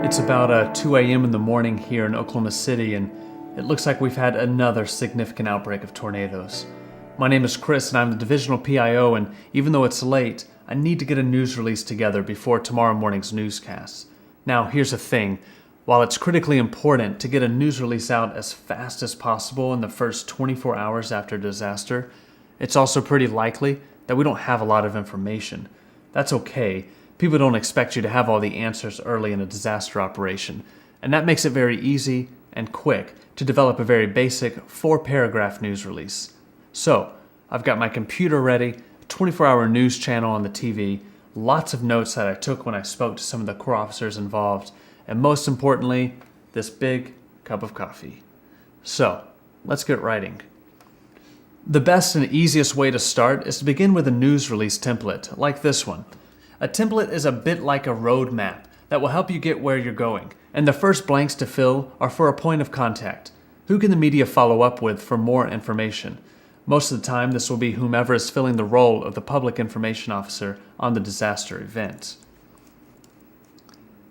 It's about 2 a.m. in the morning here in Oklahoma City, and it looks like we've had another significant outbreak of tornadoes. My name is Chris, and I'm the divisional PIO, and even though it's late, I need to get a news release together before tomorrow morning's newscast. Now, here's the thing. While it's critically important to get a news release out as fast as possible in the first 24 hours after a disaster, it's also pretty likely that we don't have a lot of information. That's okay. People don't expect you to have all the answers early in a disaster operation, and that makes it very easy and quick to develop a very basic 4-paragraph news release. So, I've got my computer ready, a 24-hour news channel on the TV, lots of notes that I took when I spoke to some of the Corps officers involved, and most importantly, this big cup of coffee. So, let's get writing. The best and easiest way to start is to begin with a news release template, like this one. A template is a bit like a road map that will help you get where you're going, and the first blanks to fill are for a point of contact. Who can the media follow up with for more information? Most of the time, this will be whomever is filling the role of the public information officer on the disaster event.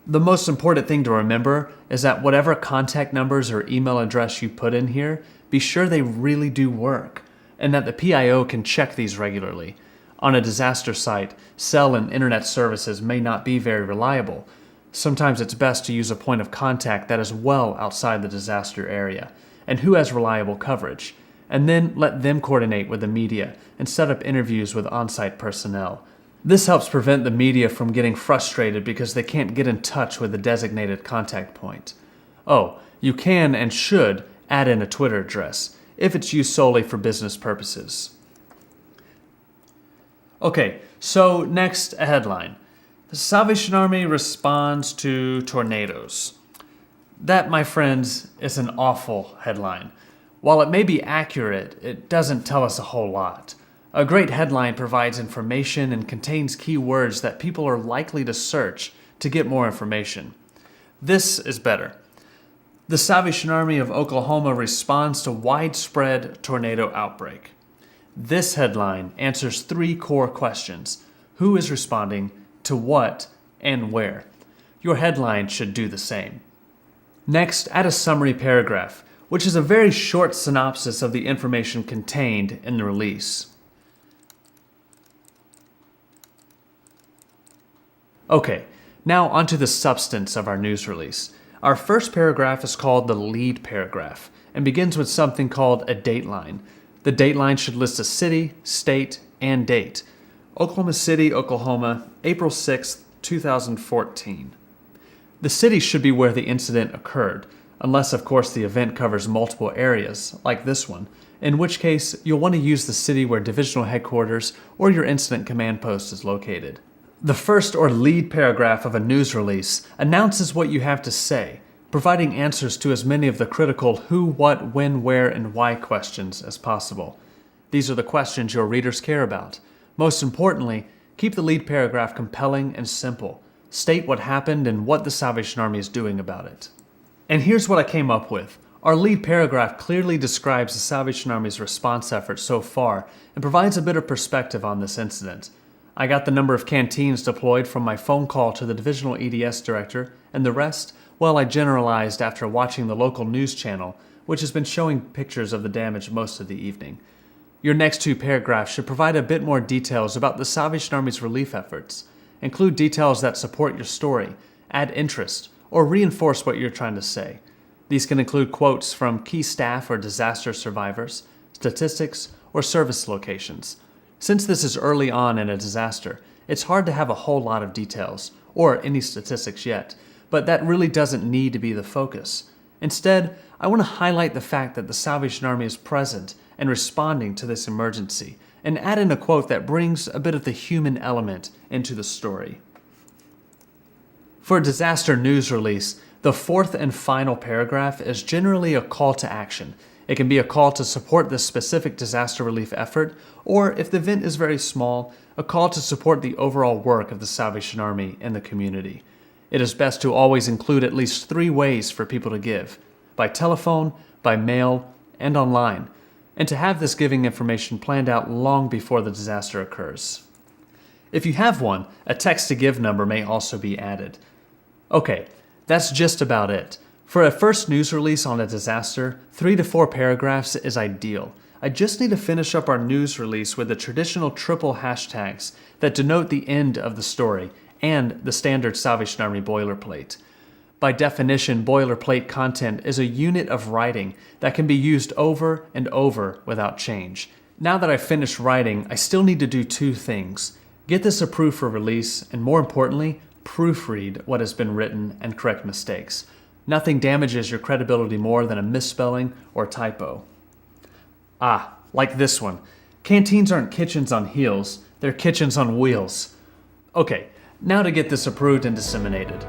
The most important thing to remember is that whatever contact numbers or email address you put in here, be sure they really do work, and that the PIO can check these regularly. On a disaster site, cell and internet services may not be very reliable. Sometimes it's best to use a point of contact that is well outside the disaster area, and who has reliable coverage, and then let them coordinate with the media and set up interviews with on-site personnel. This helps prevent the media from getting frustrated because they can't get in touch with the designated contact point. Oh, you can and should add in a Twitter address, if it's used solely for business purposes. Okay, so next, a headline. The Salvation Army responds to tornadoes. That, my friends, is an awful headline. While it may be accurate, it doesn't tell us a whole lot. A great headline provides information and contains key words that people are likely to search to get more information. This is better. The Salvation Army of Oklahoma responds to widespread tornado outbreak. This headline answers 3 core questions. Who is responding, to what, and where? Your headline should do the same. Next, add a summary paragraph, which is a very short synopsis of the information contained in the release. Okay, now onto the substance of our news release. Our first paragraph is called the lead paragraph and begins with something called a dateline. The dateline should list a city, state, and date. Oklahoma City, Oklahoma, April 6, 2014. The city should be where the incident occurred, unless of course the event covers multiple areas, like this one, in which case you'll want to use the city where divisional headquarters or your incident command post is located. The first or lead paragraph of a news release announces what you have to say, providing answers to as many of the critical who, what, when, where, and why questions as possible. These are the questions your readers care about. Most importantly, keep the lead paragraph compelling and simple. State what happened and what the Salvation Army is doing about it. And here's what I came up with. Our lead paragraph clearly describes the Salvation Army's response efforts so far and provides a bit of perspective on this incident. I got the number of canteens deployed from my phone call to the divisional EDS director, and the rest, well, I generalized after watching the local news channel, which has been showing pictures of the damage most of the evening. Your next 2 paragraphs should provide a bit more details about the Salvation Army's relief efforts. Include details that support your story, add interest, or reinforce what you're trying to say. These can include quotes from key staff or disaster survivors, statistics, or service locations. Since this is early on in a disaster, it's hard to have a whole lot of details, or any statistics yet, but that really doesn't need to be the focus. Instead, I want to highlight the fact that the Salvation Army is present and responding to this emergency, and add in a quote that brings a bit of the human element into the story. For a disaster news release, the 4th and final paragraph is generally a call to action. It can be a call to support the specific disaster relief effort, or if the event is very small, a call to support the overall work of the Salvation Army in the community. It is best to always include at least 3 ways for people to give: by telephone, by mail, and online, and to have this giving information planned out long before the disaster occurs. If you have one, a text-to-give number may also be added. Okay, That's just about it. For a first news release on a disaster, 3 to 4 paragraphs is ideal. I just need to finish up our news release with the traditional triple hashtags that denote the end of the story and the standard Salvation Army boilerplate. By definition, boilerplate content is a unit of writing that can be used over and over without change. Now that I've finished writing, I still need to do 2 things. Get this approved for release, and more importantly, proofread what has been written and correct mistakes. Nothing damages your credibility more than a misspelling or typo. Like this one. Canteens aren't kitchens on heels, they're kitchens on wheels. Okay, now to get this approved and disseminated.